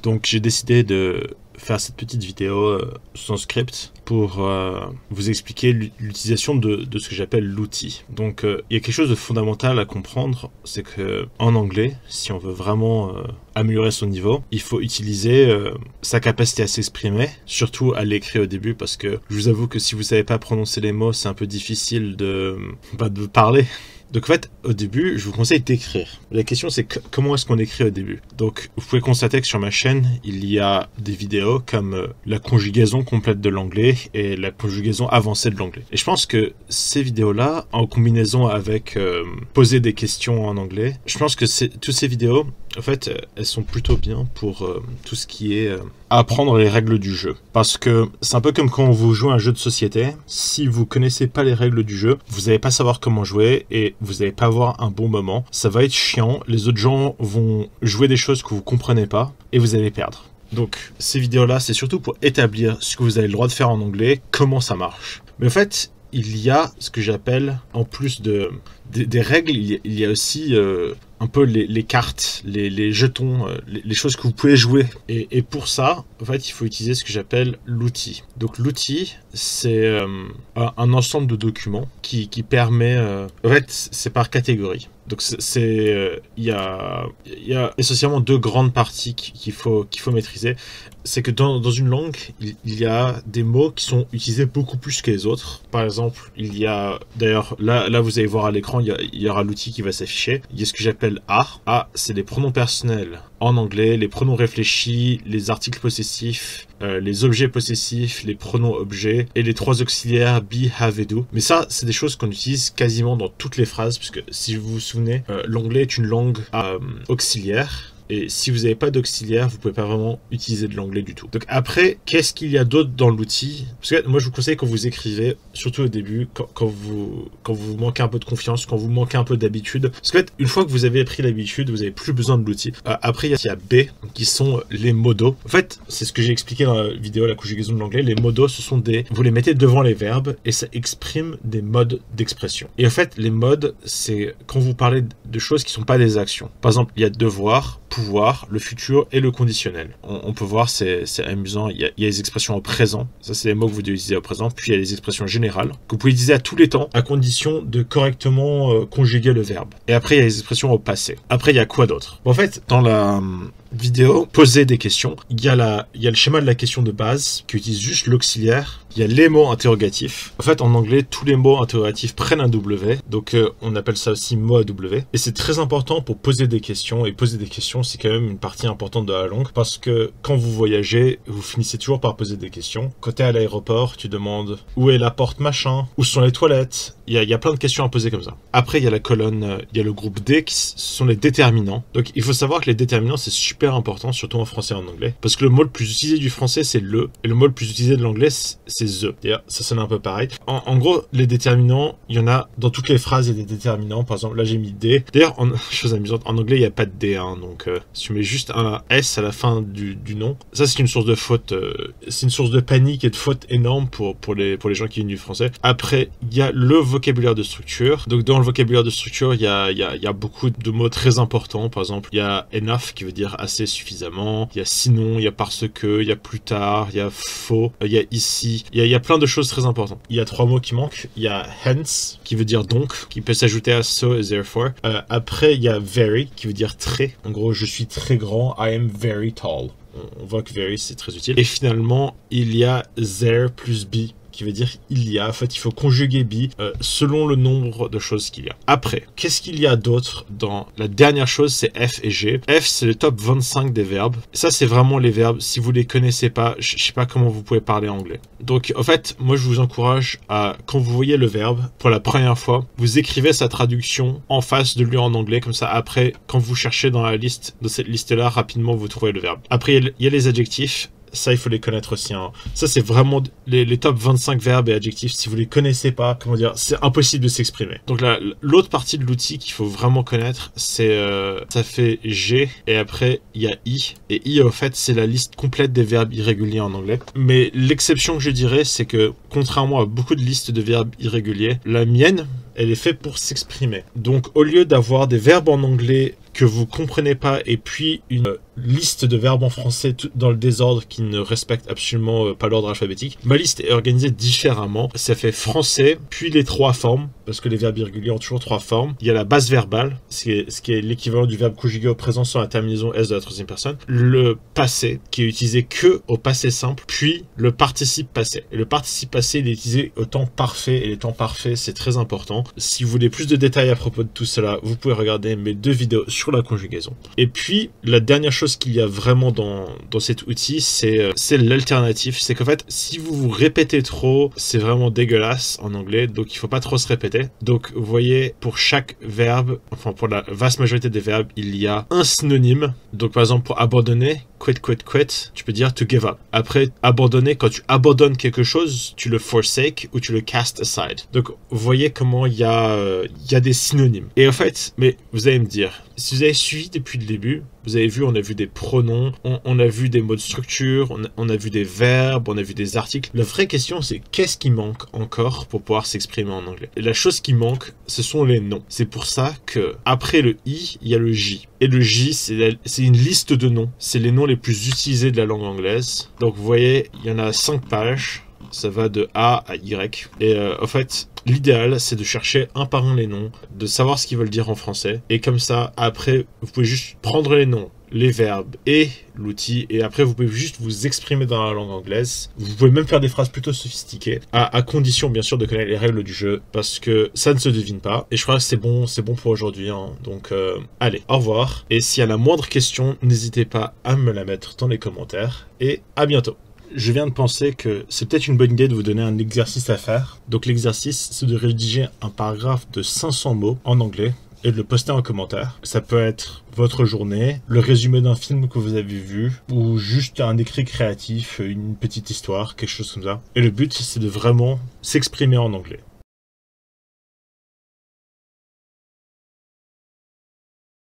Donc j'ai décidé de faire cette petite vidéo sans script pour vous expliquer l'utilisation de ce que j'appelle l'outil. Donc il y a quelque chose de fondamental à comprendre, c'est que en anglais, si on veut vraiment améliorer son niveau, il faut utiliser sa capacité à s'exprimer, surtout à l'écrit au début, parce que je vous avoue que si vous savez pas prononcer les mots, c'est un peu difficile de parler. Donc en fait, au début, je vous conseille d'écrire. La question c'est comment est-ce qu'on écrit au début. Donc vous pouvez constater que sur ma chaîne, il y a des vidéos comme la conjugaison complète de l'anglais et la conjugaison avancée de l'anglais. Et je pense que ces vidéos-là, en combinaison avec poser des questions en anglais, je pense que toutes ces vidéos, en fait, elles sont plutôt bien pour tout ce qui est apprendre les règles du jeu. Parce que c'est un peu comme quand vous jouez à un jeu de société. Si vous connaissez pas les règles du jeu, vous n'allez pas savoir comment jouer et vous n'allez pas avoir un bon moment. Ça va être chiant. Les autres gens vont jouer des choses que vous comprenez pas et vous allez perdre. Donc ces vidéos-là, c'est surtout pour établir ce que vous avez le droit de faire en anglais, comment ça marche. Mais en fait, il y a ce que j'appelle, en plus des règles, il y a aussi un peu les cartes, les jetons, les choses que vous pouvez jouer. Et pour ça, en fait, il faut utiliser ce que j'appelle l'outil. Donc l'outil, c'est un ensemble de documents qui permet... en fait, c'est par catégorie. Donc il y a essentiellement deux grandes parties qu'il faut maîtriser. C'est que dans une langue, il y a des mots qui sont utilisés beaucoup plus que les autres. Par exemple, il y a... D'ailleurs, là vous allez voir à l'écran, il y aura l'outil qui va s'afficher. Il y a ce que j'appelle A. A, c'est les pronoms personnels en anglais, les pronoms réfléchis, les articles possessifs, les objets possessifs, les pronoms objets et les trois auxiliaires be, have et do. Mais ça, c'est des choses qu'on utilise quasiment dans toutes les phrases, puisque si vous vous souvenez, l'anglais est une langue auxiliaire. Et si vous n'avez pas d'auxiliaire, vous pouvez pas vraiment utiliser de l'anglais du tout. Donc après, qu'est-ce qu'il y a d'autre dans l'outil? Parce que moi, je vous conseille quand vous écrivez, surtout au début, quand vous manquez un peu de confiance, quand vous manquez un peu d'habitude. Parce que une fois que vous avez pris l'habitude, vous avez plus besoin de l'outil. Après, il y a B, qui sont les modos. En fait, c'est ce que j'ai expliqué dans la vidéo, la conjugaison de l'anglais. Les modos, ce sont vous les mettez devant les verbes et ça exprime des modes d'expression. Et en fait, les modes, c'est quand vous parlez de choses qui sont pas des actions. Par exemple, il y a devoir, pouvoir, le futur et le conditionnel. On peut voir, c'est amusant, il y a les expressions au présent, ça c'est les mots que vous devez utiliser au présent, puis il y a les expressions générales, que vous pouvez utiliser à tous les temps, à condition de correctement conjuguer le verbe. Et après, il y a les expressions au passé. Après, il y a quoi d'autre? En fait, dans la vidéo, poser des questions, il y a le schéma de la question de base, qui utilise juste l'auxiliaire. Il y a les mots interrogatifs. En fait, en anglais, tous les mots interrogatifs prennent un W. Donc, on appelle ça aussi mot à W. Et c'est très important pour poser des questions. Et poser des questions, c'est quand même une partie importante de la langue. Parce que quand vous voyagez, vous finissez toujours par poser des questions. Quand tu es à l'aéroport, tu demandes où est la porte machin? Où sont les toilettes? Il y a plein de questions à poser comme ça. Après, il y a la colonne, il y a le groupe D qui sont les déterminants. Donc, il faut savoir que les déterminants, c'est super important, surtout en français et en anglais. Parce que le mot le plus utilisé du français, c'est le. Et le mot le plus utilisé de l'anglais, c'est the. D'ailleurs, ça sonne un peu pareil. En gros, les déterminants, il y en a dans toutes les phrases, il y a des déterminants. Par exemple, là, j'ai mis D. D'ailleurs, chose amusante, en anglais, il n'y a pas de D. Hein, donc, si tu mets juste un S à la fin du nom, ça, c'est une source de faute. C'est une source de panique et de faute énorme pour les gens qui viennent du français. Après, il y a le vocabulaire de structure. Donc, dans le vocabulaire de structure, il y a beaucoup de mots très importants. Par exemple, il y a enough qui veut dire assez, suffisamment. Il y a sinon, il y a parce que, il y a plus tard, il y a faux, il y a ici. Il y a plein de choses très importantes. Il y a trois mots qui manquent. Il y a hence, qui veut dire donc, qui peut s'ajouter à so et therefore. Après, il y a very, qui veut dire très. En gros, je suis très grand. I am very tall. On voit que very, c'est très utile. Et finalement, il y a there plus be, qui veut dire il y a. En fait, il faut conjuguer be selon le nombre de choses qu'il y a. Après, qu'est-ce qu'il y a d'autre dans la dernière chose, c'est F et G. F, c'est le top 25 des verbes. Ça, c'est vraiment les verbes. Si vous les connaissez pas, je sais pas comment vous pouvez parler anglais. Donc, en fait, moi, je vous encourage à, quand vous voyez le verbe pour la première fois, vous écrivez sa traduction en face de lui en anglais. Comme ça, après, quand vous cherchez dans la liste, de cette liste-là, rapidement, vous trouvez le verbe. Après, il y a les adjectifs. Ça, il faut les connaître aussi. Hein. Ça, c'est vraiment les top 25 verbes et adjectifs. Si vous les connaissez pas, comment dire, c'est impossible de s'exprimer. Donc là, l'autre partie de l'outil qu'il faut vraiment connaître, c'est ça fait G et après il y a I. Et I, en fait, c'est la liste complète des verbes irréguliers en anglais. Mais l'exception que je dirais, c'est que contrairement à beaucoup de listes de verbes irréguliers, la mienne, elle est faite pour s'exprimer. Donc, au lieu d'avoir des verbes en anglais que vous comprenez pas et puis liste de verbes en français dans le désordre qui ne respectent absolument pas l'ordre alphabétique. Ma liste est organisée différemment. Ça fait français, puis les 3 formes, parce que les verbes irréguliers ont toujours 3 formes. Il y a la base verbale, ce qui est l'équivalent du verbe conjugué au présent sans la terminaison S de la 3e personne. Le passé, qui est utilisé que au passé simple, puis le participe passé. Et le participe passé, il est utilisé au temps parfait, et les temps parfaits, c'est très important. Si vous voulez plus de détails à propos de tout cela, vous pouvez regarder mes 2 vidéos sur la conjugaison. Et puis, la dernière chose qu'il y a vraiment dans cet outil, c'est l'alternative. C'est qu'en fait, si vous vous répétez trop, c'est vraiment dégueulasse en anglais, donc il faut pas trop se répéter. Donc, vous voyez, pour chaque verbe, enfin pour la vaste majorité des verbes, il y a un synonyme. Donc, par exemple, pour abandonner, quit, tu peux dire to give up. Après, abandonner, quand tu abandonnes quelque chose, tu le forsake ou tu le cast aside. Donc, vous voyez comment il y a des synonymes. Et en fait, mais vous allez me dire, si vous avez suivi depuis le début, vous avez vu, on a vu des pronoms, on a vu des mots de structure, on a vu des verbes, on a vu des articles. La vraie question, c'est qu'est-ce qui manque encore pour pouvoir s'exprimer en anglais? Et la chose qui manque, ce sont les noms. C'est pour ça que après le I, il y a le J. Et le J, c'est une liste de noms. C'est les noms les plus utilisés de la langue anglaise. Donc vous voyez, il y en a 5 pages. Ça va de A à Y. Et en fait, l'idéal, c'est de chercher un par un les noms, de savoir ce qu'ils veulent dire en français. Et comme ça, après, vous pouvez juste prendre les noms, les verbes et l'outil. Et après, vous pouvez juste vous exprimer dans la langue anglaise. Vous pouvez même faire des phrases plutôt sophistiquées, à condition, bien sûr, de connaître les règles du jeu, parce que ça ne se devine pas. Et je crois que c'est bon pour aujourd'hui. Hein. Donc, allez, au revoir. Et s'il y a la moindre question, n'hésitez pas à me la mettre dans les commentaires. Et à bientôt. Je viens de penser que c'est peut-être une bonne idée de vous donner un exercice à faire. Donc l'exercice, c'est de rédiger un paragraphe de 500 mots en anglais et de le poster en commentaire. Ça peut être votre journée, le résumé d'un film que vous avez vu, ou juste un écrit créatif, une petite histoire, quelque chose comme ça. Et le but, c'est de vraiment s'exprimer en anglais.